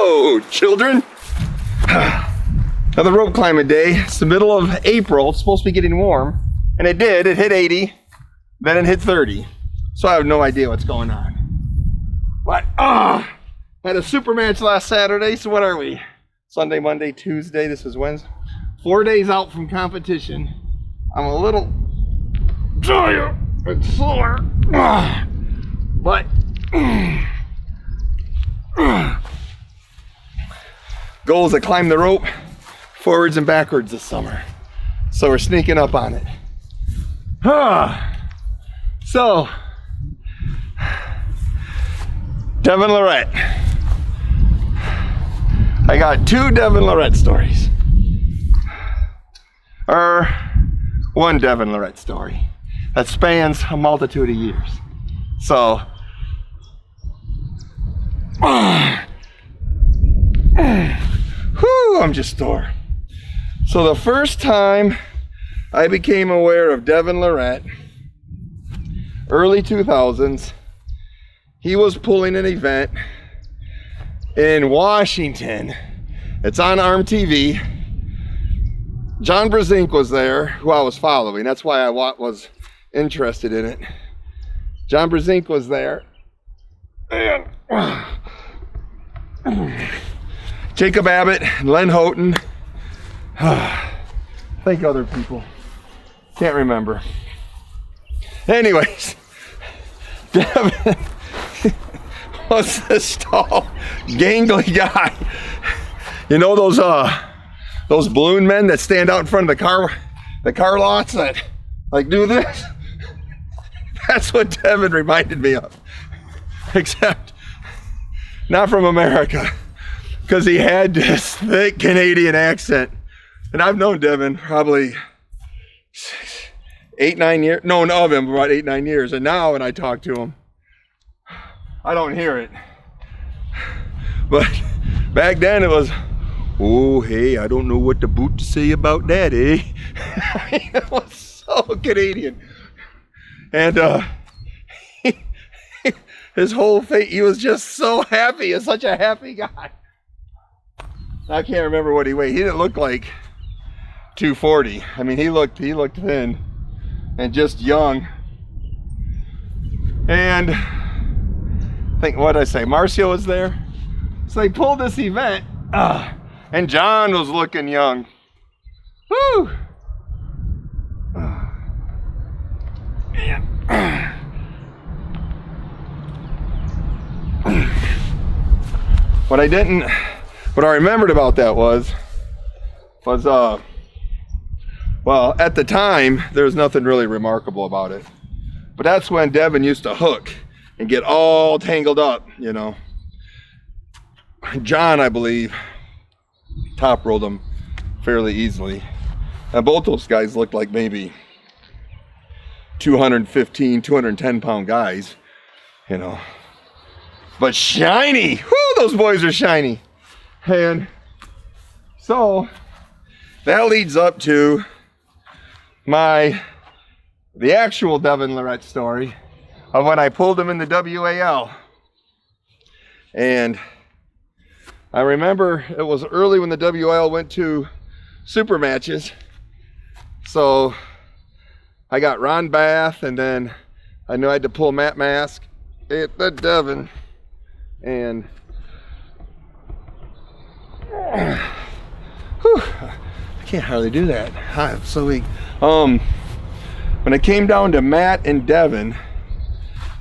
Hello, children. Another rope climbing day. It's the middle of April. It's supposed to be getting warm. And it did. It hit 80. Then it hit 30. So I have no idea what's going on. But, had a super match last Saturday. So what are we? Sunday, Monday, Tuesday. This is Wednesday. 4 days out from competition. I'm a little tired and sore. But goal is to climb the rope forwards and backwards this summer. So we're sneaking up on it. So, Devon Lorette. I got two Devon Lorette stories. Or one Devon Lorette story that spans a multitude of years. So, I'm just sore. So the first time I became aware of Devon Lorette, early 2000s, he was pulling an event in Washington. It's on ARM TV. John Brezink was there, who I was following. That's why I was interested in it. John Brezink was there. And Jacob Abbott, Len Houghton. Think other people. Can't remember. Anyways, Devon was this tall, gangly guy. You know those balloon men that stand out in front of the car lots that like do this? That's what Devon reminded me of. Except not from America, because he had this thick Canadian accent. And I've known Devon probably 8-9 years. No, of him about 8-9 years. And now when I talk to him, I don't hear it. But back then it was, oh, hey, I don't know what the boot to say about that, eh? It was so Canadian. And his whole face, he was just so happy. He's such a happy guy. I can't remember what he weighed. He didn't look like 240. I mean, he looked thin and just young. And I think, what did I say? Marcio was there. So they pulled this event, and John was looking young. Woo! Man. What I remembered about that was well, at the time, there was nothing really remarkable about it. But that's when Devon used to hook and get all tangled up, you know. John, I believe, top rolled him fairly easily. And both those guys looked like maybe 215, 210 pound guys, you know. But shiny! Whoo, those boys are shiny. And so that leads up to the actual Devon Lorette story of when I pulled him in the WAL. And I remember it was early when the WAL went to super matches. So I got Ron Bath, and then I knew I had to pull Matt Mask at the Devon. And whew, I can't hardly do that. I'm so weak. When it came down to Matt and Devon,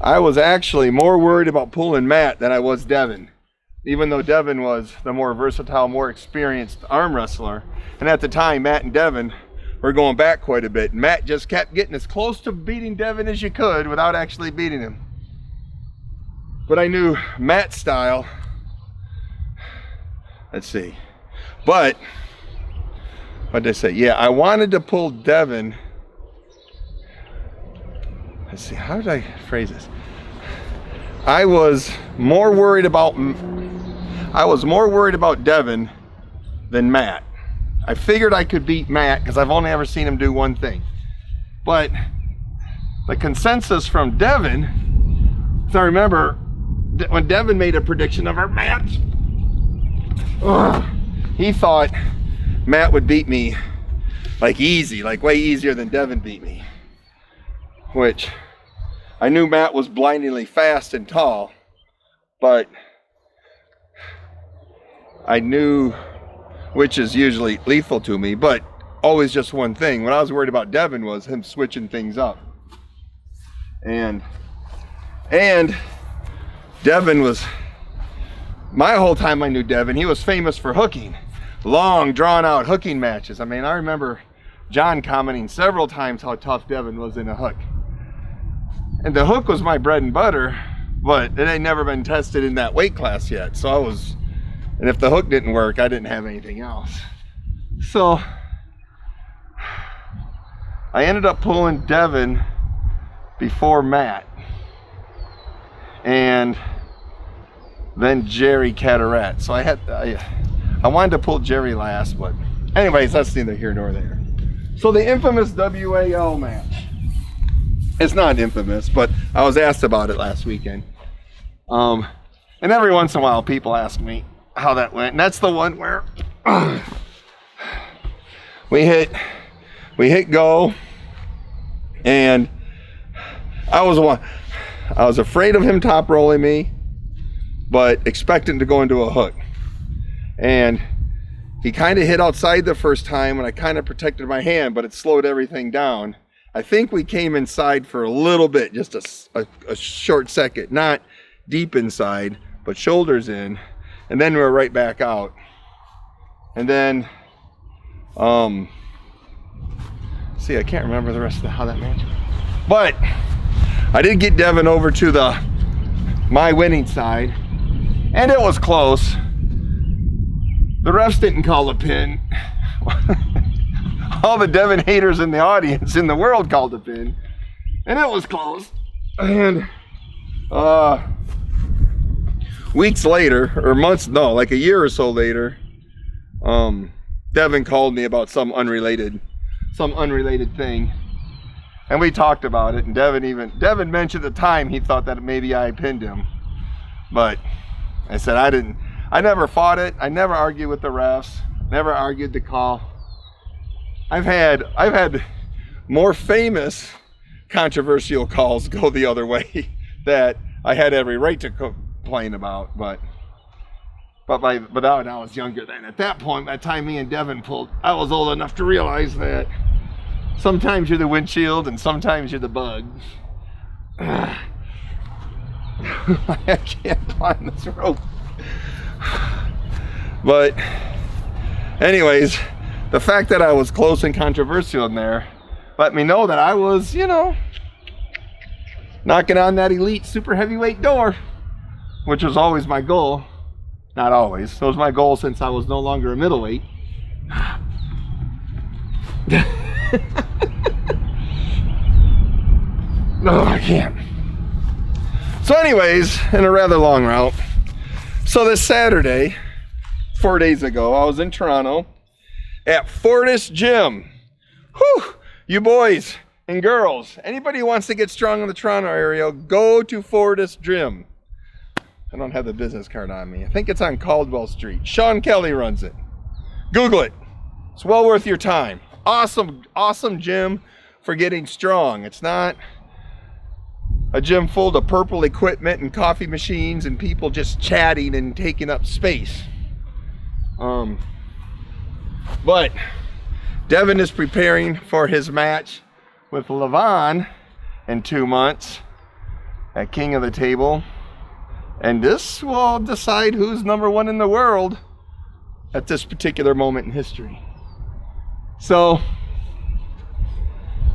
I was actually more worried about pulling Matt than I was Devon, even though Devon was the more versatile, more experienced arm wrestler. And at the time, Matt and Devon were going back quite a bit. Matt just kept getting as close to beating Devon as you could without actually beating him. But I knew Matt's style. Let's see. But what did I say? Yeah, I wanted to pull Devon. Let's see, how did I phrase this? I was more worried about Devon than Matt. I figured I could beat Matt because I've only ever seen him do one thing. But the consensus from Devon, so I remember when Devon made a prediction of our match, he thought Matt would beat me like easy, like way easier than Devon beat me. Which I knew Matt was blindingly fast and tall, but I knew, which is usually lethal to me, but always just one thing. What I was worried about Devon was him switching things up. And Devon was, my whole time I knew Devon, he was famous for hooking. Long, drawn out hooking matches. I mean, I remember John commenting several times how tough Devon was in a hook. And the hook was my bread and butter, but it had never been tested in that weight class yet. So I was, and if the hook didn't work, I didn't have anything else. So I ended up pulling Devon before Matt. And then Jerry Catarat. So I wanted to pull Jerry last, but anyways, that's neither here nor there. So the infamous WAL match. It's not infamous, but I was asked about it last weekend. And every once in a while people ask me how that went. And that's the one where we hit go, and I was afraid of him top rolling me, but expecting to go into a hook. And he kind of hit outside the first time, and I kind of protected my hand, but it slowed everything down. I think we came inside for a little bit, just a short second, not deep inside, but shoulders in, and then we were right back out. And then, see, I can't remember the rest of how that match went. But I did get Devon over to my winning side, and it was close. The refs didn't call a pin. All the Devon haters in the audience in the world called a pin, and it was close. And weeks later, or months, no, like a year or so later, Devon called me about some unrelated thing, and we talked about it. And Devon mentioned at the time he thought that maybe I pinned him, but I said I never fought it. I never argued with the refs, never argued the call. I've had more famous controversial calls go the other way that I had every right to complain about, but I was younger then. At that point, by the time me and Devon pulled, I was old enough to realize that sometimes you're the windshield and sometimes you're the bug. I can't climb this rope. But anyways, the fact that I was close and controversial in there let me know that I was, knocking on that elite super heavyweight door, which was always my goal. Not always. It was my goal since I was no longer a middleweight. No, I can't. So anyways, in a rather long route. So this Saturday, 4 days ago, I was in Toronto at Fortis Gym. Whew, you boys and girls, anybody who wants to get strong in the Toronto area, go to Fortis Gym. I don't have the business card on me. I think it's on Caldwell Street. Sean Kelly runs it. Google it. It's well worth your time. Awesome gym for getting strong. It's not a gym full of purple equipment and coffee machines and people just chatting and taking up space. But Devon is preparing for his match with Levan in 2 months at King of the Table. And this will decide who's #1 in the world at this particular moment in history. So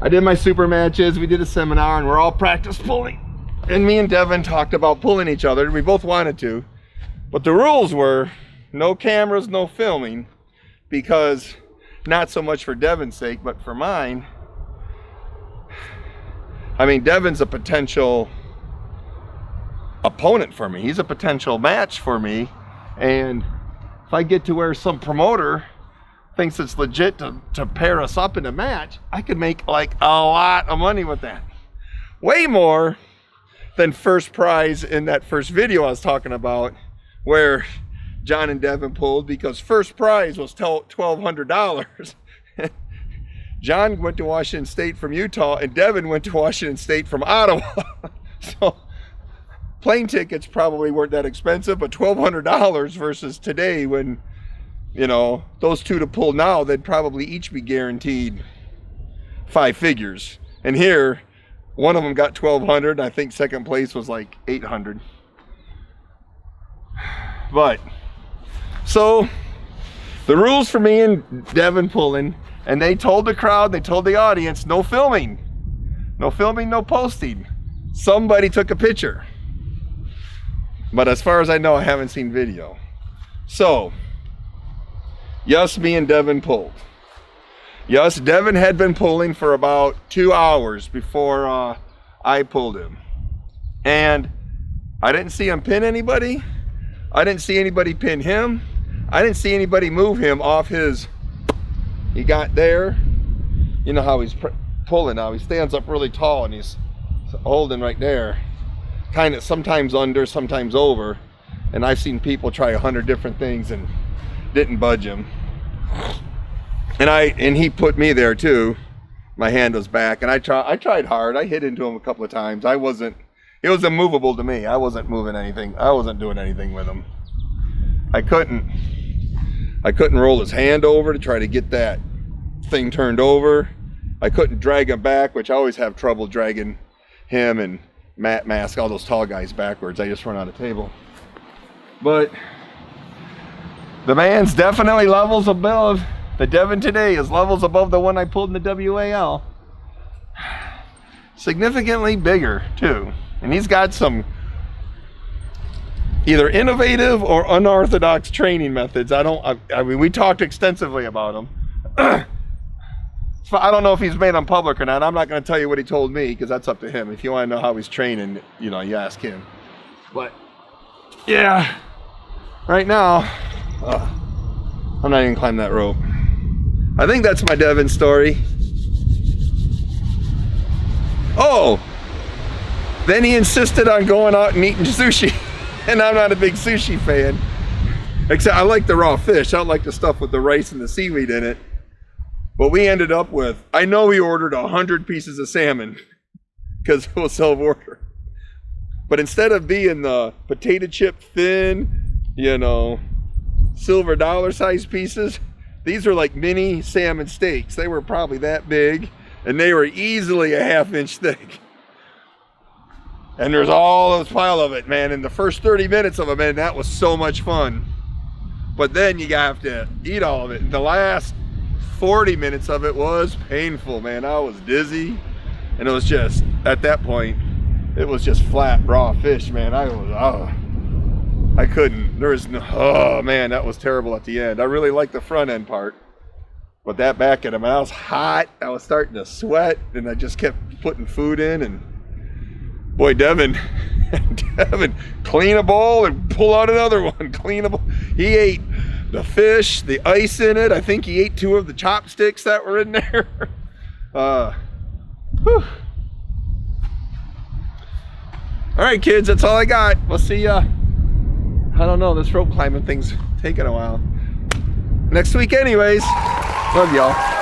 I did my super matches, we did a seminar, and we're all practice pulling. And me and Devon talked about pulling each other. We both wanted to, but the rules were no cameras, no filming, because not so much for Devon's sake, but for mine. I mean, Devon's a potential opponent for me. He's a potential match for me. And if I get to where some promoter thinks it's legit to pair us up in a match, I could make like a lot of money with that. Way more than first prize in that first video I was talking about, where John and Devon pulled, because first prize was $1,200. John went to Washington State from Utah, and Devon went to Washington State from Ottawa. So plane tickets probably weren't that expensive, but $1,200 versus today, when, you know, those two to pull now, they'd probably each be guaranteed 5 figures. And here, one of them got $1,200. I think second place was like $800. But so the rules for me and Devon pulling, and they told the crowd, they told the audience, no filming, no posting. Somebody took a picture, but as far as I know, I haven't seen video. So yes, me and Devon pulled. Yes, Devon had been pulling for about 2 hours before I pulled him, and I didn't see him pin anybody. I didn't see anybody pin him. I didn't see anybody move him off his, he got there. You know how he's pulling now. He stands up really tall and he's holding right there. Kind of sometimes under, sometimes over. And I've seen people try 100 different things and didn't budge him. And he put me there too. My hand was back, and I tried hard. I hit into him a couple of times. It was immovable to me. I wasn't moving anything. I wasn't doing anything with him. I couldn't roll his hand over to try to get that thing turned over. I couldn't drag him back, which I always have trouble dragging him and Matt Mask, all those tall guys, backwards. I just run out of table. But the man's definitely levels above. The Devon today is levels above the one I pulled in the WAL. Significantly bigger too. And he's got some either innovative or unorthodox training methods. I mean, we talked extensively about them. So I don't know if he's made them public or not. I'm not going to tell you what he told me, because that's up to him. If you want to know how he's training, you know, you ask him. But yeah, right now, I'm not even climbing that rope. I think that's my Devon story. Oh, then he insisted on going out and eating sushi. And I'm not a big sushi fan. Except I like the raw fish. I don't like the stuff with the rice and the seaweed in it. But we ended up with, I know he ordered 100 pieces of salmon, because it was self-order. But instead of being the potato chip thin, you know, silver dollar size pieces, these are like mini salmon steaks. They were probably that big, and they were easily a ½ inch thick. And there's all this pile of it, man. In the first 30 minutes of it, man, that was so much fun. But then you have to eat all of it. And the last 40 minutes of it was painful, man. I was dizzy. And it was just, at that point, it was just flat raw fish, man. I couldn't. There was no, oh man, that was terrible at the end. I really liked the front end part. But that back end, I mean, I was hot. I was starting to sweat, and I just kept putting food in, and boy, Devon, clean a bowl and pull out another one. Clean a bowl. He ate the fish, the ice in it. I think he ate 2 of the chopsticks that were in there. Whew. All right, kids, that's all I got. We'll see ya. I don't know, this rope climbing thing's taking a while. Next week anyways. Love y'all.